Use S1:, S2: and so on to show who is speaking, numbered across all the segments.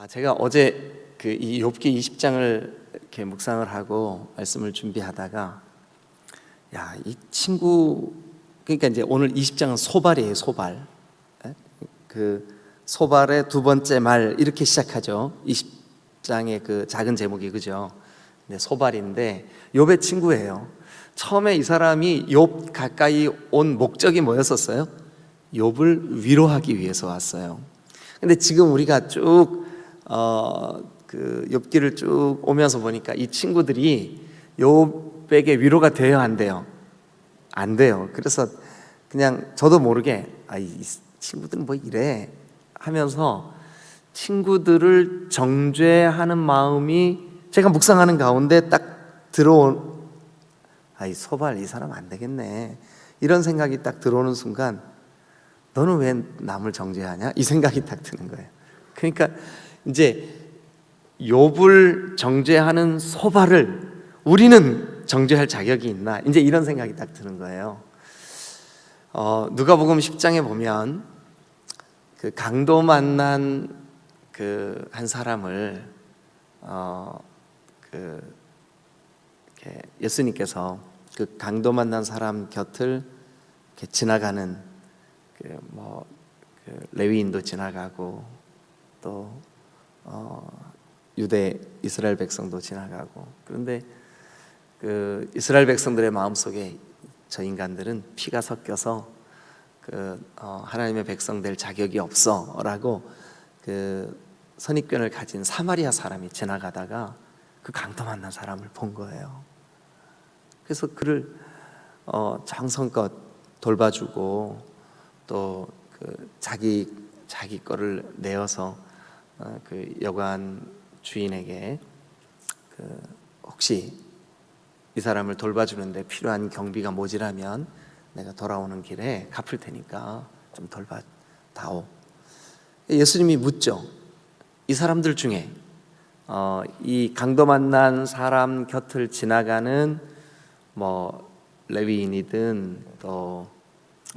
S1: 제가 어제 이 욥기 20장을 이렇게 묵상을 하고 말씀을 준비하다가 이 친구, 그러니까 이제 오늘 20장은 소발이에요. 소발. 그 소발의 두 번째 말 이렇게 시작하죠. 20장의 그 작은 제목이 그죠? 네, 소발인데 욥의 친구예요. 처음에 이 사람이 욥 가까이 온 목적이 뭐였었어요? 욥을 위로하기 위해서 왔어요. 근데 지금 우리가 쭉 그 욥기를 쭉 오면서 보니까 이 친구들이 욥에게 위로가 돼요, 안 돼요? 안 돼요. 그래서 그냥 저도 모르게 이 친구들은 뭐 이래 하면서 친구들을 정죄하는 마음이 제가 묵상하는 가운데 딱 들어온, 이 소발 이 사람 안 되겠네 이런 생각이 딱 들어오는 순간, 너는 왜 남을 정죄하냐? 이 생각이 딱 드는 거예요. 그러니까 이제 욥을 정죄하는 소발을 우리는 정죄할 자격이 있나? 이제 이런 생각이 딱 드는 거예요. 누가복음 10장에 보면 그 강도 만난 그 한 사람을 이렇게 예수님께서 그 강도 만난 사람 곁을 이렇게 지나가는 레위인도 지나가고 또 유대 이스라엘 백성도 지나가고, 그런데 그 이스라엘 백성들의 마음속에 저 인간들은 피가 섞여서 하나님의 백성 될 자격이 없어라고 그 선입견을 가진 사마리아 사람이 지나가다가 그 강도 만난 사람을 본 거예요. 그래서 그를 정성껏 돌봐주고 또 자기 거를 내어서 그 여관 주인에게 혹시 이 사람을 돌봐주는데 필요한 경비가 모자라면 내가 돌아오는 길에 갚을 테니까 좀 돌봐다오. 예수님이 묻죠. 이 사람들 중에 이 강도 만난 사람 곁을 지나가는 레위인이든 또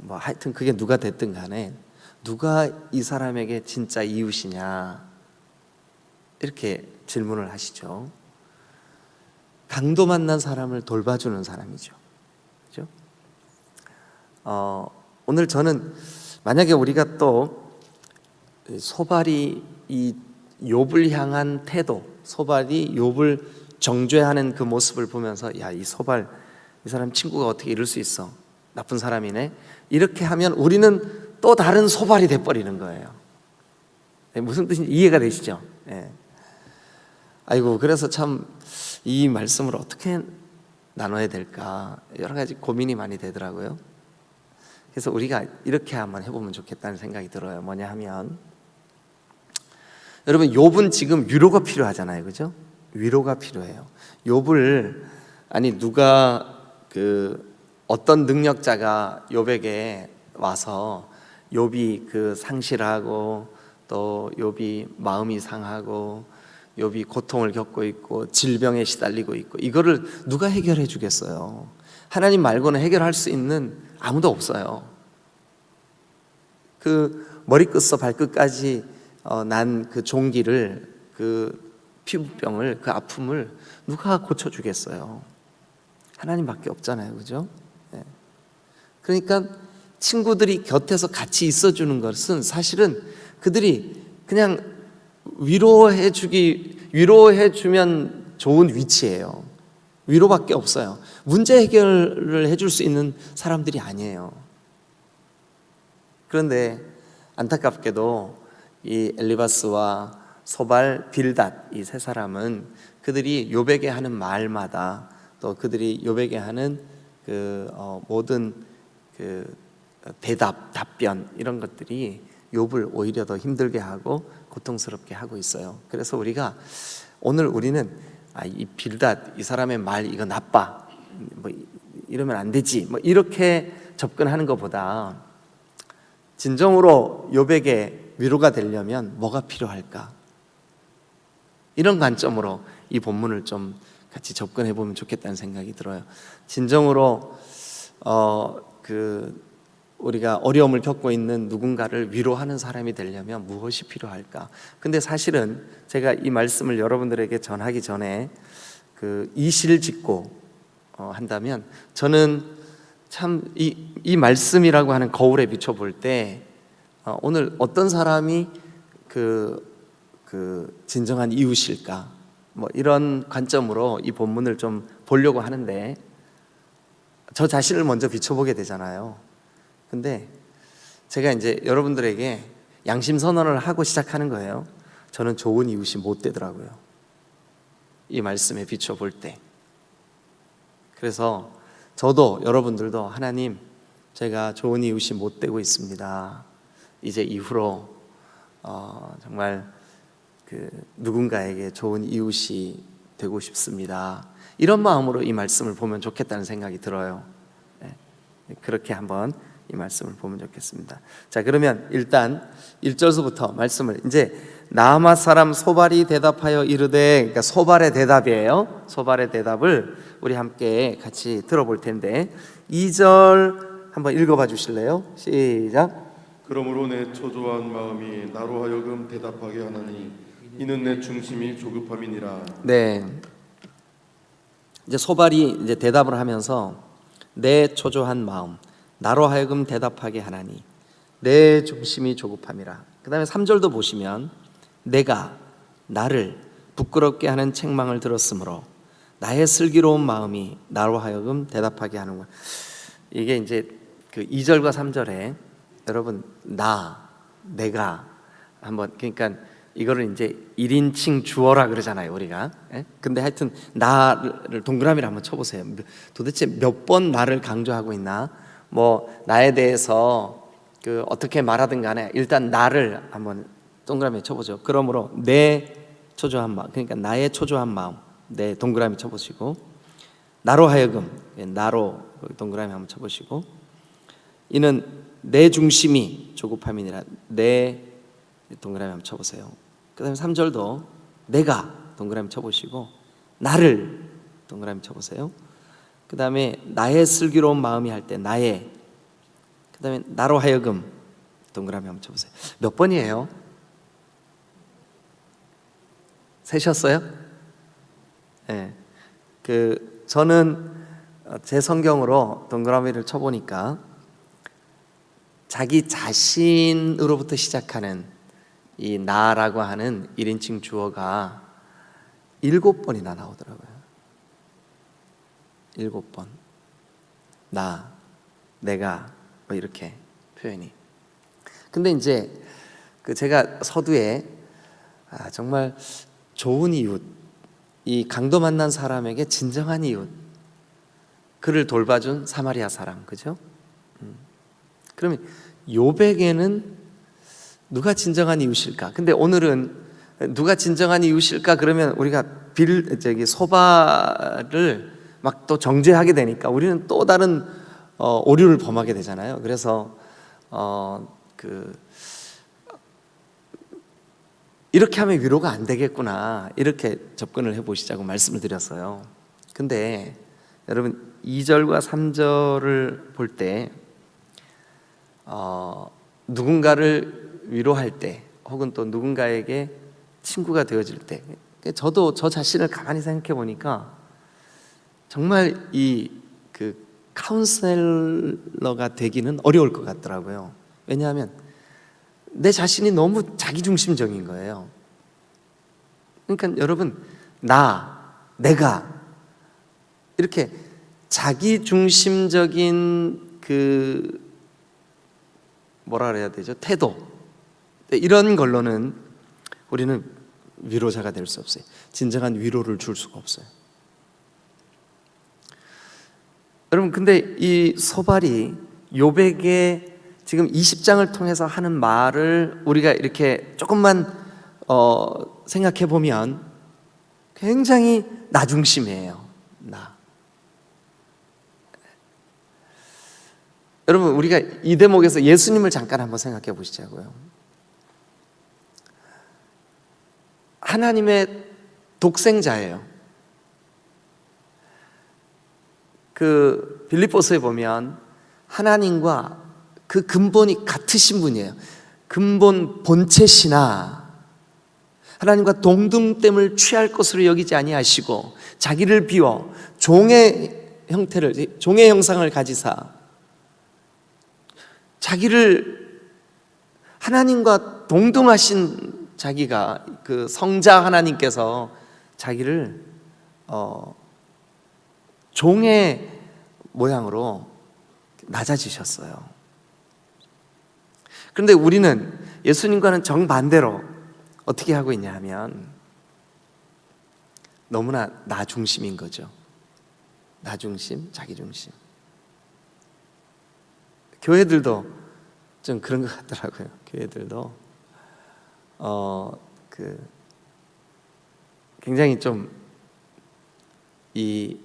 S1: 하여튼 그게 누가 됐든 간에 누가 이 사람에게 진짜 이웃이냐 이렇게 질문을 하시죠. 강도 만난 사람을 돌봐주는 사람이죠. 그렇죠? 오늘 저는 만약에 우리가 또 소발이 이 욥을 향한 태도, 소발이 욥을 정죄하는 그 모습을 보면서 이 소발, 이 사람 친구가 어떻게 이럴 수 있어? 나쁜 사람이네. 이렇게 하면 우리는 또 다른 소발이 돼버리는 거예요. 무슨 뜻인지 이해가 되시죠? 그래서 참 이 말씀을 어떻게 나눠야 될까 여러 가지 고민이 많이 되더라고요. 그래서 우리가 이렇게 한번 해보면 좋겠다는 생각이 들어요. 뭐냐 하면, 여러분 욥은 지금 위로가 필요하잖아요, 그죠? 위로가 필요해요. 욥을 누가 어떤 능력자가 욥에게 와서 욥이 상실하고 또 욥이 마음이 상하고 욥이 고통을 겪고 있고 질병에 시달리고 있고 이거를 누가 해결해 주겠어요? 하나님 말고는 해결할 수 있는 아무도 없어요. 그 머리끝부터 발끝까지 난 그 종기를, 그 피부병을, 그 아픔을 누가 고쳐주겠어요? 하나님밖에 없잖아요, 그죠? 그러니까 친구들이 곁에서 같이 있어주는 것은 사실은 그들이 그냥 위로해주면 좋은 위치예요. 위로밖에 없어요. 문제 해결을 해줄 수 있는 사람들이 아니에요. 그런데 안타깝게도 이 엘리바스와 소발, 빌닷 이 세 사람은 그들이 욥에게 하는 말마다 또 그들이 욥에게 하는 모든 대답, 답변 이런 것들이 욥을 오히려 더 힘들게 하고 고통스럽게 하고 있어요. 그래서 우리는 이 빌닷 이 사람의 말 이거 나빠, 이러면 안 되지, 이렇게 접근하는 것보다 진정으로 욥에게 위로가 되려면 뭐가 필요할까? 이런 관점으로 이 본문을 좀 같이 접근해 보면 좋겠다는 생각이 들어요. 진정으로 우리가 어려움을 겪고 있는 누군가를 위로하는 사람이 되려면 무엇이 필요할까? 근데 사실은 제가 이 말씀을 여러분들에게 전하기 전에 이실직고 한다면 저는 참 이 말씀이라고 하는 거울에 비춰볼 때 오늘 어떤 사람이 진정한 이웃일까? 뭐 이런 관점으로 이 본문을 좀 보려고 하는데 저 자신을 먼저 비춰보게 되잖아요. 근데 제가 이제 여러분들에게 양심 선언을 하고 시작하는 거예요. 저는 좋은 이웃이 못 되더라고요. 이 말씀에 비춰볼 때. 그래서 저도 여러분들도 하나님, 제가 좋은 이웃이 못 되고 있습니다. 이제 이후로 정말 누군가에게 좋은 이웃이 되고 싶습니다. 이런 마음으로 이 말씀을 보면 좋겠다는 생각이 들어요. 그렇게 한번 이 말씀을 보면 좋겠습니다. 자, 그러면 일단 1절서부터 말씀을 이제 나아마 사람 소발이 대답하여 이르되, 그러니까 소발의 대답이에요. 소발의 대답을 우리 함께 같이 들어볼 텐데 2절 한번 읽어봐 주실래요? 시작.
S2: 그러므로 내 초조한 마음이 나로 하여금 대답하게 하나니 이는 내 중심이 조급함이니라.
S1: 네. 이제 소발이 이제 대답을 하면서 내 초조한 마음 나로 하여금 대답하게 하나니 내 중심이 조급함이라. 그 다음에 3절도 보시면 내가 나를 부끄럽게 하는 책망을 들었으므로 나의 슬기로운 마음이 나로 하여금 대답하게 하는구나. 이게 이제 2절과 3절에 여러분 내가 한번, 그러니까 이거를 이제 1인칭 주어라 그러잖아요 우리가. 근데 하여튼 나를 동그라미를 한번 쳐보세요. 도대체 몇 번 나를 강조하고 있나? 뭐 나에 대해서 어떻게 말하든 간에 일단 나를 한번 동그라미 쳐보죠. 그러므로 내 초조한 마음, 그러니까 나의 초조한 마음, 내 동그라미 쳐보시고, 나로 하여금, 나로 동그라미 한번 쳐보시고, 이는 내 중심이 조급함이니라. 내 동그라미 한번 쳐보세요. 그 다음에 3절도 내가 동그라미 쳐보시고, 나를 동그라미 쳐보세요. 그 다음에 나의 슬기로운 마음이 할 때 나의, 그 다음에 나로 하여금 동그라미 한번 쳐보세요. 몇 번이에요? 세셨어요? 네. 저는 제 성경으로 동그라미를 쳐보니까 자기 자신으로부터 시작하는 이 나라고 하는 1인칭 주어가 7번이나 나오더라고요. 7번. 나, 내가, 뭐 이렇게 표현이. 근데 이제 제가 서두에 정말 좋은 이웃, 이 강도 만난 사람에게 진정한 이웃, 그를 돌봐준 사마리아 사람, 그죠? 그러면 욥에게는 누가 진정한 이웃일까? 근데 오늘은 누가 진정한 이웃일까? 그러면 우리가 소발을 막 또 정죄하게 되니까 우리는 또 다른 오류를 범하게 되잖아요. 그래서 이렇게 하면 위로가 안 되겠구나, 이렇게 접근을 해보시자고 말씀을 드렸어요. 근데 여러분 2절과 3절을 볼 때 누군가를 위로할 때 혹은 또 누군가에게 친구가 되어질 때, 저도 저 자신을 가만히 생각해 보니까 정말 카운셀러가 되기는 어려울 것 같더라고요. 왜냐하면 내 자신이 너무 자기중심적인 거예요. 그러니까 여러분, 내가 이렇게 자기중심적인 뭐라 그래야 되죠? 태도, 이런 걸로는 우리는 위로자가 될 수 없어요. 진정한 위로를 줄 수가 없어요. 여러분, 근데 이 소발이 욥에게 지금 20장을 통해서 하는 말을 우리가 이렇게 조금만 생각해 보면 굉장히 나 중심이에요. 여러분, 우리가 이 대목에서 예수님을 잠깐 한번 생각해 보시자고요. 하나님의 독생자예요. 빌립보서에 보면 하나님과 그 근본이 같으신 분이에요. 근본 본체시나 하나님과 동등됨을 취할 것으로 여기지 아니하시고 자기를 비워 종의 형상을 가지사 자기를 하나님과 동등하신 자기가 그 성자 하나님께서 자기를 종의 모양으로 낮아지셨어요. 그런데 우리는 예수님과는 정반대로 어떻게 하고 있냐 하면 너무나 나 중심인 거죠. 나 중심, 자기 중심. 교회들도 좀 그런 것 같더라고요. 교회들도 굉장히 좀 이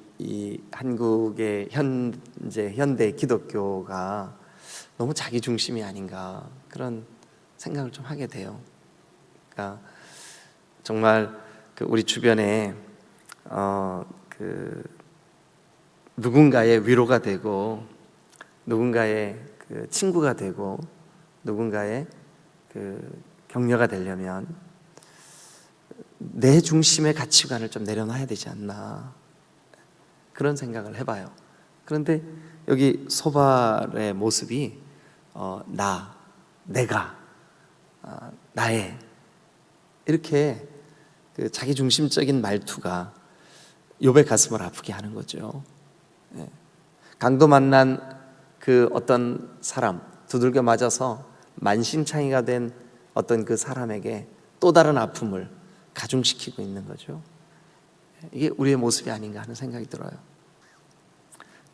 S1: 한국의 현대 기독교가 너무 자기 중심이 아닌가 그런 생각을 좀 하게 돼요. 그러니까 정말 우리 주변에 누군가의 위로가 되고 누군가의 친구가 되고 누군가의 격려가 되려면 내 중심의 가치관을 좀 내려놔야 되지 않나 그런 생각을 해봐요. 그런데 여기 소발의 모습이 내가, 나의 이렇게 자기 중심적인 말투가 욥의 가슴을 아프게 하는 거죠. 강도 만난 어떤 사람 두들겨 맞아서 만신창이가 된 어떤 그 사람에게 또 다른 아픔을 가중시키고 있는 거죠. 이게 우리의 모습이 아닌가 하는 생각이 들어요.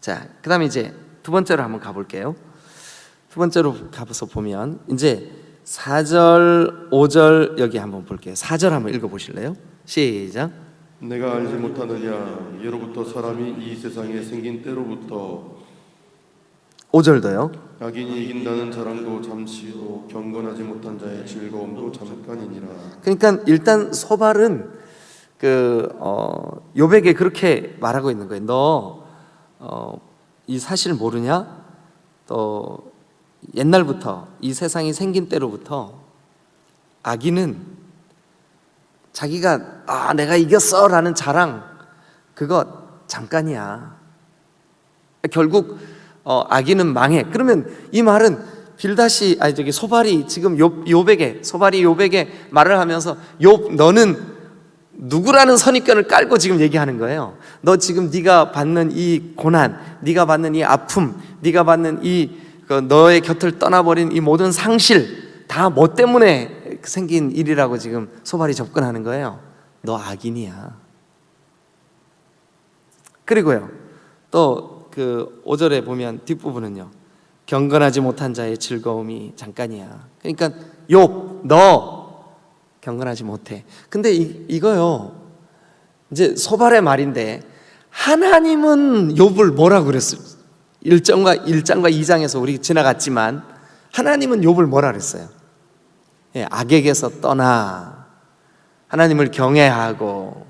S1: 자, 그 다음에 이제 두 번째로 한번 가볼게요. 두 번째로 가서 보면 이제 4절, 5절 여기 한번 볼게요. 4절 한번 읽어보실래요? 시작.
S2: 내가 알지 못하느냐 예로부터 사람이 이 세상에 생긴 때로부터
S1: 5절도요.
S2: 악인이 이긴다는 자랑도 잠시로 경건하지 못한 자의 즐거움도 잠깐이니라.
S1: 그러니까 일단 소발은 욥에게 그렇게 말하고 있는 거예요. 너 이 사실 모르냐? 또 옛날부터 이 세상이 생긴 때로부터 악인은 자기가 내가 이겼어 라는 자랑 그거 잠깐이야. 결국 악인은 망해. 그러면 이 말은 소발이 지금 욥에게 말을 하면서 욥 너는 누구라는 선입견을 깔고 지금 얘기하는 거예요. 너 지금 네가 받는 이 고난, 네가 받는 이 아픔, 네가 받는 너의 곁을 떠나버린 이 모든 상실 다 뭐 때문에 생긴 일이라고 지금 소발이 접근하는 거예요. 너 악인이야. 그리고요 또 5절에 보면 뒷부분은요 경건하지 못한 자의 즐거움이 잠깐이야. 그러니까 욥 너 경건하지 못해. 근데 이거요 이제 소발의 말인데 하나님은 욥을 뭐라고 그랬어요? 1장과 2장에서 우리 지나갔지만 하나님은 욥을 뭐라 그랬어요? 악에게서 떠나 하나님을 경외하고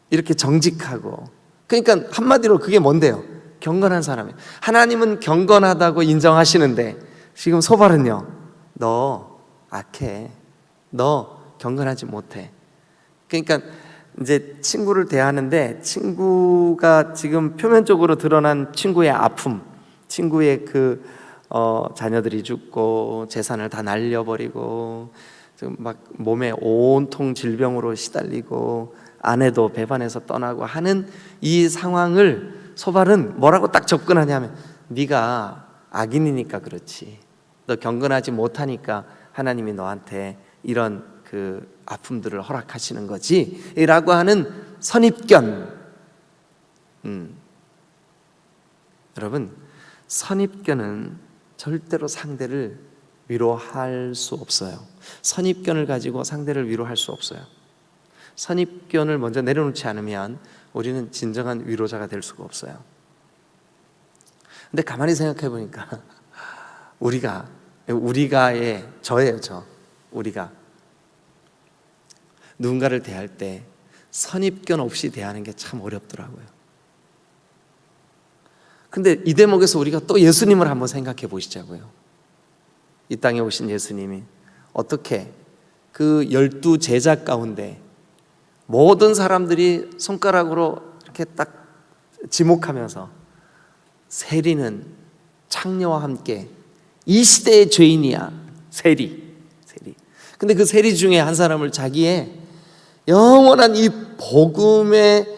S1: 이렇게 정직하고, 그러니까 한마디로 그게 뭔데요? 경건한 사람이에요. 하나님은 경건하다고 인정하시는데 지금 소발은요 너 악해, 너 경건하지 못해. 그러니까 이제 친구를 대하는데 친구가 지금 표면적으로 드러난 친구의 아픔, 친구의 자녀들이 죽고 재산을 다 날려버리고 막 몸에 온통 질병으로 시달리고 아내도 배반해서 떠나고 하는 이 상황을 소발은 뭐라고 딱 접근하냐면 네가 악인이니까 그렇지, 너 경건하지 못하니까 하나님이 너한테 이런 아픔들을 허락하시는 거지 라고 하는 선입견. 여러분 선입견은 절대로 상대를 위로할 수 없어요. 선입견을 가지고 상대를 위로할 수 없어요. 선입견을 먼저 내려놓지 않으면 우리는 진정한 위로자가 될 수가 없어요. 근데 가만히 생각해 보니까 우리가 누군가를 대할 때 선입견 없이 대하는 게 참 어렵더라고요. 근데 이 대목에서 우리가 또 예수님을 한번 생각해 보시자고요. 이 땅에 오신 예수님이 어떻게 그 12 제자 가운데 모든 사람들이 손가락으로 이렇게 딱 지목하면서 세리는 창녀와 함께 이 시대의 죄인이야. 세리. 근데 그 세리 중에 한 사람을 자기의 영원한 이 복음의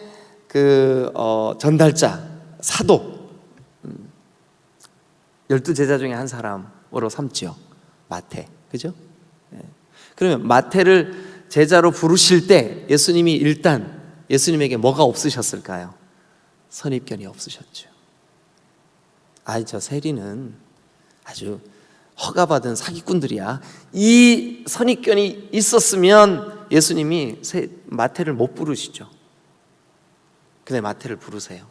S1: 전달자, 사도, 12 제자 중에 한 사람으로 삼지요. 마태. 그죠? 그러면 마태를 제자로 부르실 때 예수님이 일단 예수님에게 뭐가 없으셨을까요? 선입견이 없으셨죠. 저 세리는 아주 허가받은 사기꾼들이야. 이 선입견이 있었으면 예수님이 마태를 못 부르시죠. 근데 마태를 부르세요.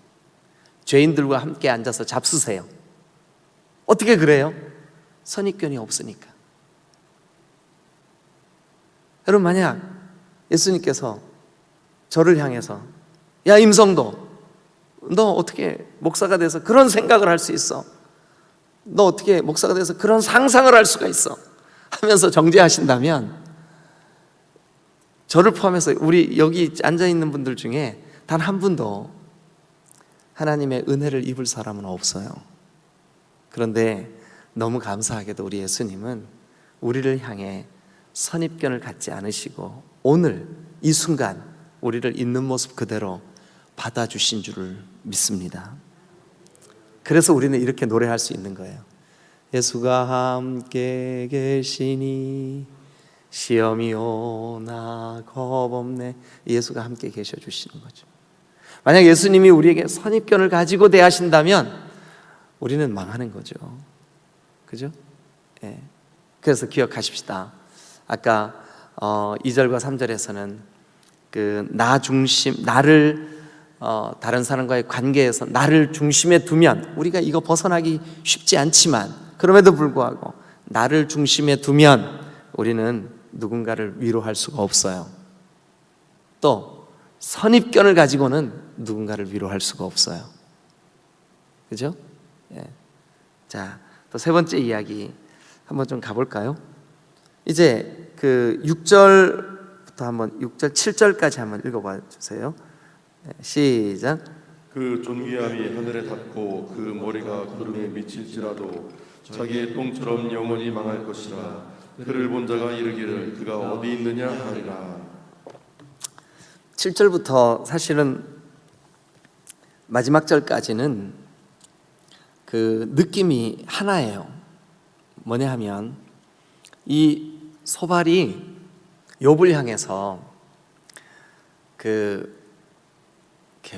S1: 죄인들과 함께 앉아서 잡수세요. 어떻게 그래요? 선입견이 없으니까. 여러분, 만약 예수님께서 저를 향해서 야 임성도, 너 어떻게 목사가 돼서 그런 생각을 할 수 있어? 너 어떻게 목사가 돼서 그런 상상을 할 수가 있어? 하면서 정죄하신다면 저를 포함해서 우리 여기 앉아있는 분들 중에 단 한 분도 하나님의 은혜를 입을 사람은 없어요. 그런데 너무 감사하게도 우리 예수님은 우리를 향해 선입견을 갖지 않으시고 오늘 이 순간 우리를 있는 모습 그대로 받아주신 줄을 믿습니다. 그래서 우리는 이렇게 노래할 수 있는 거예요. 예수가 함께 계시니 시험이 오나 겁없네. 예수가 함께 계셔 주시는 거죠. 만약 예수님이 우리에게 선입견을 가지고 대하신다면 우리는 망하는 거죠. 그죠? 예. 그래서 기억하십시다. 아까 2절과 3절에서는 나 중심, 나를 다른 사람과의 관계에서 나를 중심에 두면 우리가 이거 벗어나기 쉽지 않지만 그럼에도 불구하고 나를 중심에 두면 우리는 누군가를 위로할 수가 없어요. 또 선입견을 가지고는 누군가를 위로할 수가 없어요. 그죠? 예. 자, 또 세 번째 이야기 한번 좀 가볼까요? 이제 6절부터 한번 6절, 7절까지 한번 읽어봐 주세요. 시작.
S2: 그 존귀함이 하늘에 닿고 그 머리가 구름에 미칠지라도 자기의 똥처럼 영원히 망할 것이라. 그를 본 자가 이르기를 그가 어디 있느냐 하리라.
S1: 7절부터 사실은 마지막 절까지는 그 느낌이 하나예요. 뭐냐 하면 이 소발이 욥을 향해서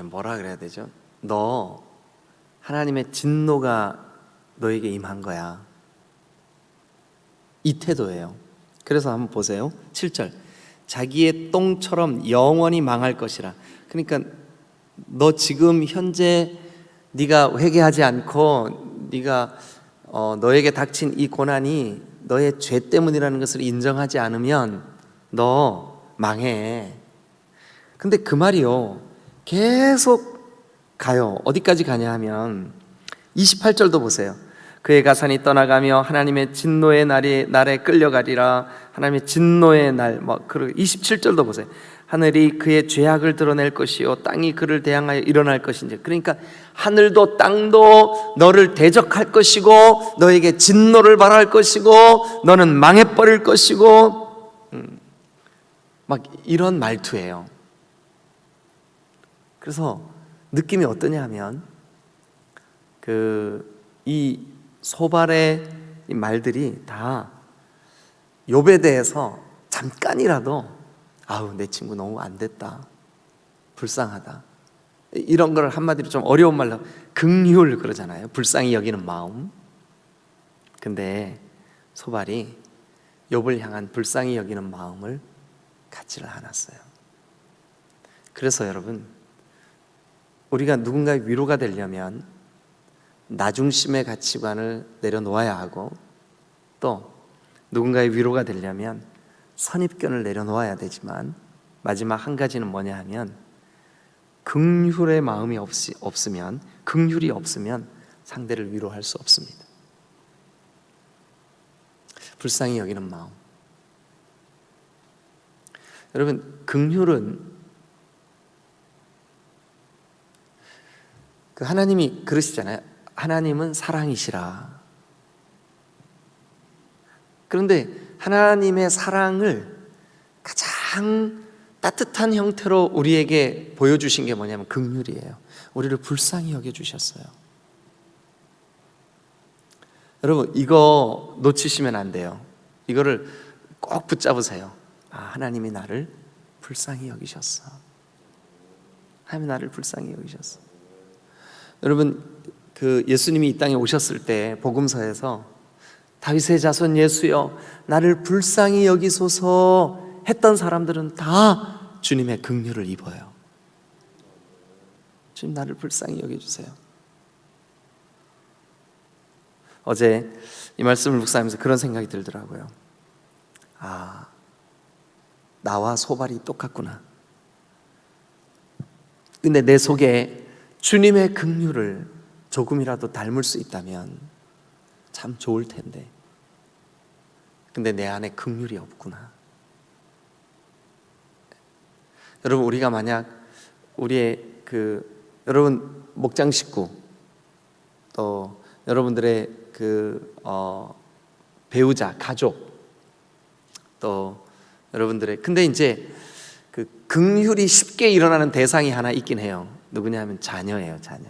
S1: 뭐라 그래야 되죠? 너 하나님의 진노가 너에게 임한 거야. 이 태도예요. 그래서 한번 보세요. 7절. 자기의 똥처럼 영원히 망할 것이라. 그러니까 너 지금 현재 네가 회개하지 않고 네가 너에게 닥친 이 고난이 너의 죄 때문이라는 것을 인정하지 않으면 너 망해. 근데 그 말이요 계속 가요. 어디까지 가냐 하면 28절도 보세요. 그의 가산이 떠나가며 하나님의 진노의 날에 끌려가리라. 하나님의 진노의 날. 27절도 보세요. 하늘이 그의 죄악을 드러낼 것이요 땅이 그를 대항하여 일어날 것인지. 그러니까 하늘도 땅도 너를 대적할 것이고 너에게 진노를 발할 것이고 너는 망해버릴 것이고 막 이런 말투예요. 그래서 느낌이 어떠냐 하면 이 소발의 이 말들이 다 욥에 대해서 잠깐이라도 아우 내 친구 너무 안 됐다, 불쌍하다, 이런 걸 한마디로 좀 어려운 말로 긍휼 그러잖아요. 불쌍히 여기는 마음. 근데 소발이 욥을 향한 불쌍히 여기는 마음을 갖지를 않았어요. 그래서 여러분, 우리가 누군가의 위로가 되려면 나 중심의 가치관을 내려놓아야 하고 또 누군가의 위로가 되려면 선입견을 내려놓아야 되지만 마지막 한 가지는 뭐냐 하면 긍휼의 마음이 없으면, 긍휼이 없으면 상대를 위로할 수 없습니다. 불쌍히 여기는 마음. 여러분, 긍휼은 그 하나님이 그러시잖아요. 하나님은 사랑이시라. 그런데 하나님의 사랑을 가장 따뜻한 형태로 우리에게 보여주신 게 뭐냐면 긍휼이에요. 우리를 불쌍히 여겨주셨어요. 여러분, 이거 놓치시면 안 돼요. 이거를 꼭 붙잡으세요. 하나님이 나를 불쌍히 여기셨어. 하나님이 나를 불쌍히 여기셨어. 여러분, 그 예수님이 이 땅에 오셨을 때 복음서에서 다윗의 자손 예수여 나를 불쌍히 여기소서 했던 사람들은 다 주님의 긍휼을 입어요. 주님 나를 불쌍히 여겨주세요. 어제 이 말씀을 묵상하면서 그런 생각이 들더라고요. 나와 소발이 똑같구나. 근데 내 속에 주님의 긍휼을 조금이라도 닮을 수 있다면 참 좋을 텐데, 근데 내 안에 긍휼이 없구나. 여러분, 우리가 만약 우리의 여러분 목장 식구, 또 여러분들의 배우자, 가족, 또 여러분들의, 근데 이제 그 긍휼이 쉽게 일어나는 대상이 하나 있긴 해요. 누구냐 하면 자녀예요. 자녀.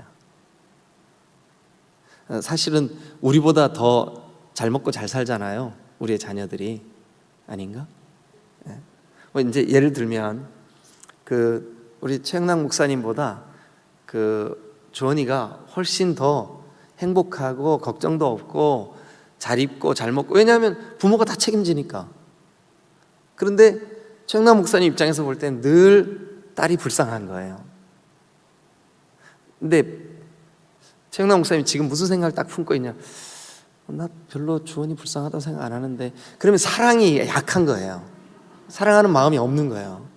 S1: 사실은 우리보다 더 잘 먹고 잘 살잖아요, 우리의 자녀들이. 아닌가? 뭐 이제 예를 들면 우리 최영락 목사님보다 주원이가 훨씬 더 행복하고 걱정도 없고 잘 입고 잘 먹고, 왜냐하면 부모가 다 책임지니까. 그런데 최영락 목사님 입장에서 볼 때는 늘 딸이 불쌍한 거예요. 근데 최영락 목사님이 지금 무슨 생각을 딱 품고 있냐? 나 별로 주원이 불쌍하다고 생각 안 하는데. 그러면 사랑이 약한 거예요. 사랑하는 마음이 없는 거예요.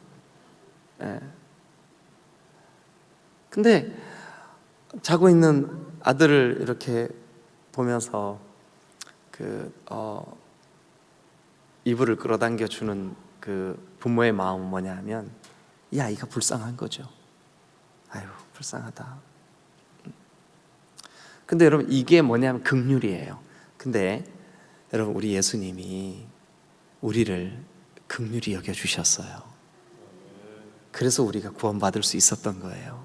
S1: 근데 자고 있는 아들을 이렇게 보면서 이불을 끌어당겨 주는 그 부모의 마음은 뭐냐 하면 이 아이가 불쌍한 거죠. 아유, 불쌍하다. 근데 여러분, 이게 뭐냐면 긍휼이에요. 근데 여러분, 우리 예수님이 우리를 긍휼히 여겨주셨어요. 그래서 우리가 구원받을 수 있었던 거예요.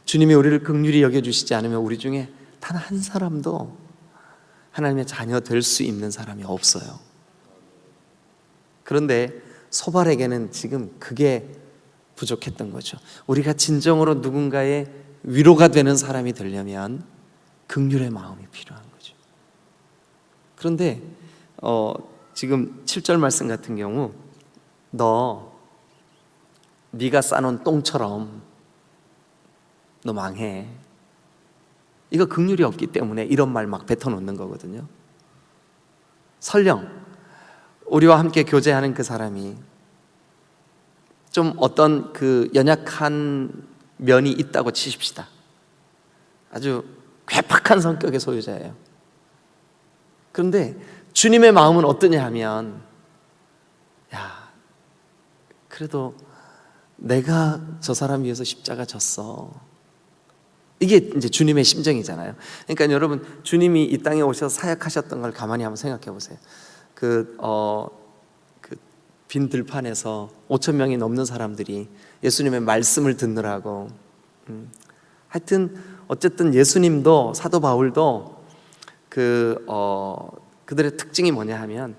S1: 주님이 우리를 긍휼히 여겨주시지 않으면 우리 중에 단 한 사람도 하나님의 자녀 될 수 있는 사람이 없어요. 그런데 소발에게는 지금 그게 부족했던 거죠. 우리가 진정으로 누군가의 위로가 되는 사람이 되려면 긍휼의 마음이 필요한 거죠. 그런데 지금 7절 말씀 같은 경우, 네가 싸놓은 똥처럼 너 망해. 이거 긍휼이 없기 때문에 이런 말 막 뱉어놓는 거거든요. 설령 우리와 함께 교제하는 그 사람이 좀 어떤 연약한 면이 있다고 치십시다. 아주 괴팍한 성격의 소유자예요. 그런데 주님의 마음은 어떠냐 하면, 그래도 내가 저 사람 위해서 십자가 졌어. 이게 이제 주님의 심정이잖아요. 그러니까 여러분, 주님이 이 땅에 오셔서 사역하셨던 걸 가만히 한번 생각해 보세요. 빈 들판에서 5천 명이 넘는 사람들이 예수님의 말씀을 듣느라고, 하여튼 어쨌든 예수님도, 사도 바울도 그들의 특징이 뭐냐 하면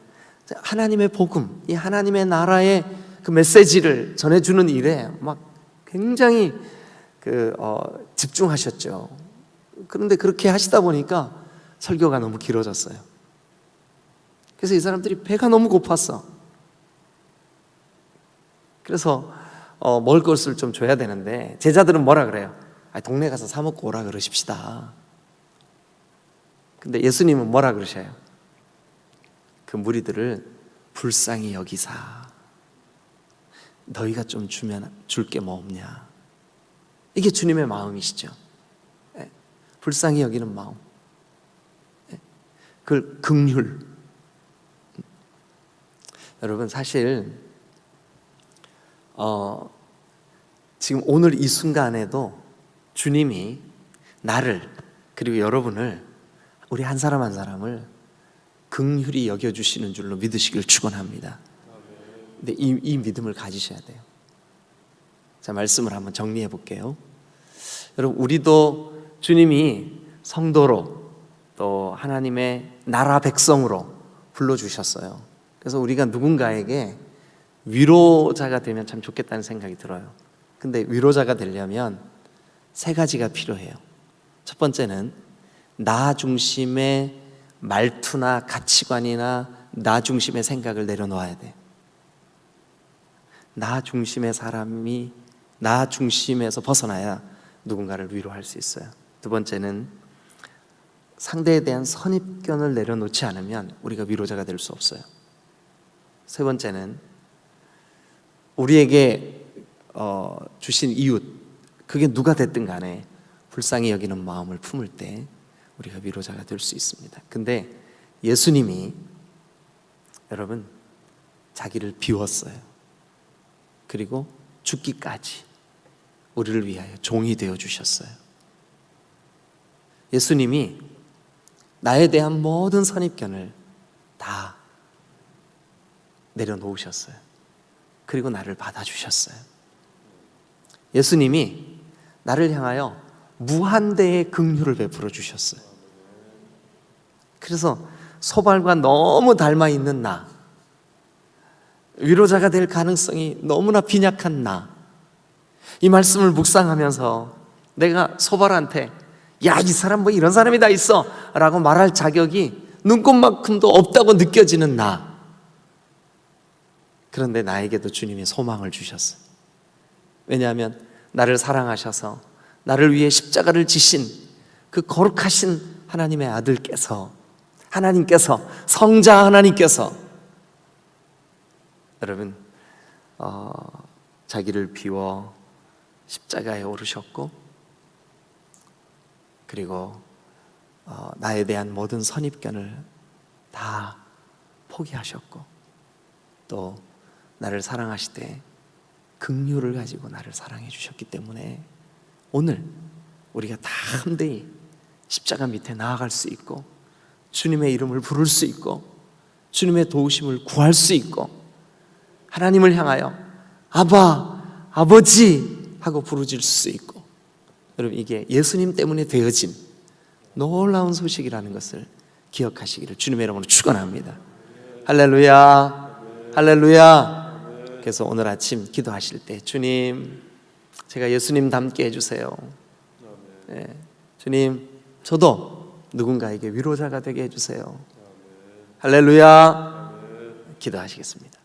S1: 하나님의 복음, 이 하나님의 나라의 그 메시지를 전해주는 일에 막 굉장히 집중하셨죠. 그런데 그렇게 하시다 보니까 설교가 너무 길어졌어요. 그래서 이 사람들이 배가 너무 고팠어. 그래서 먹을 것을 좀 줘야 되는데 제자들은 뭐라 그래요? 동네 가서 사 먹고 오라 그러십시다. 근데 예수님은 뭐라 그러셔요? 그 무리들을 불쌍히 여기사 너희가 좀 주면 줄 게 뭐 없냐. 이게 주님의 마음이시죠. 불쌍히 여기는 마음, 그걸 긍휼. 여러분 사실 지금 오늘 이 순간에도 주님이 나를 그리고 여러분을, 우리 한 사람 한 사람을 긍휼히 여겨주시는 줄로 믿으시길 축원합니다. 근데 이 믿음을 가지셔야 돼요. 자, 말씀을 한번 정리해 볼게요. 여러분, 우리도 주님이 성도로 또 하나님의 나라 백성으로 불러주셨어요. 그래서 우리가 누군가에게 위로자가 되면 참 좋겠다는 생각이 들어요. 근데 위로자가 되려면 세 가지가 필요해요. 첫 번째는 나 중심의 말투나 가치관이나 나 중심의 생각을 내려놓아야 돼. 나 중심의 사람이 나 중심에서 벗어나야 누군가를 위로할 수 있어요. 두 번째는 상대에 대한 선입견을 내려놓지 않으면 우리가 위로자가 될 수 없어요. 세 번째는 우리에게 주신 이웃, 그게 누가 됐든 간에 불쌍히 여기는 마음을 품을 때 우리가 위로자가 될 수 있습니다. 근데 예수님이 여러분 자기를 비웠어요. 그리고 죽기까지 우리를 위하여 종이 되어 주셨어요. 예수님이 나에 대한 모든 선입견을 다 내려놓으셨어요. 그리고 나를 받아주셨어요. 예수님이 나를 향하여 무한대의 긍휼을 베풀어 주셨어요. 그래서 소발과 너무 닮아 있는 나, 위로자가 될 가능성이 너무나 빈약한 나, 이 말씀을 묵상하면서 내가 소발한테 야, 이 사람 뭐 이런 사람이 다 있어 라고 말할 자격이 눈꼽만큼도 없다고 느껴지는 나, 그런데 나에게도 주님이 소망을 주셨어요. 왜냐하면 나를 사랑하셔서 나를 위해 십자가를 지신 그 거룩하신 하나님의 아들께서, 하나님께서, 성자 하나님께서 여러분 자기를 비워 십자가에 오르셨고, 그리고 나에 대한 모든 선입견을 다 포기하셨고, 또 나를 사랑하시되 긍휼을 가지고 나를 사랑해 주셨기 때문에 오늘 우리가 다 함대히 십자가 밑에 나아갈 수 있고, 주님의 이름을 부를 수 있고, 주님의 도우심을 구할 수 있고, 하나님을 향하여 아바, 아버지 하고 부르질 수 있고, 여러분 이게 예수님 때문에 되어진 놀라운 소식이라는 것을 기억하시기를 주님의 이름으로 축원합니다. 할렐루야, 할렐루야. 그래서 오늘 아침 기도하실 때 주님, 제가 예수님 닮게 해주세요. 네, 주님, 저도 누군가에게 위로자가 되게 해주세요. 할렐루야. 기도하시겠습니다.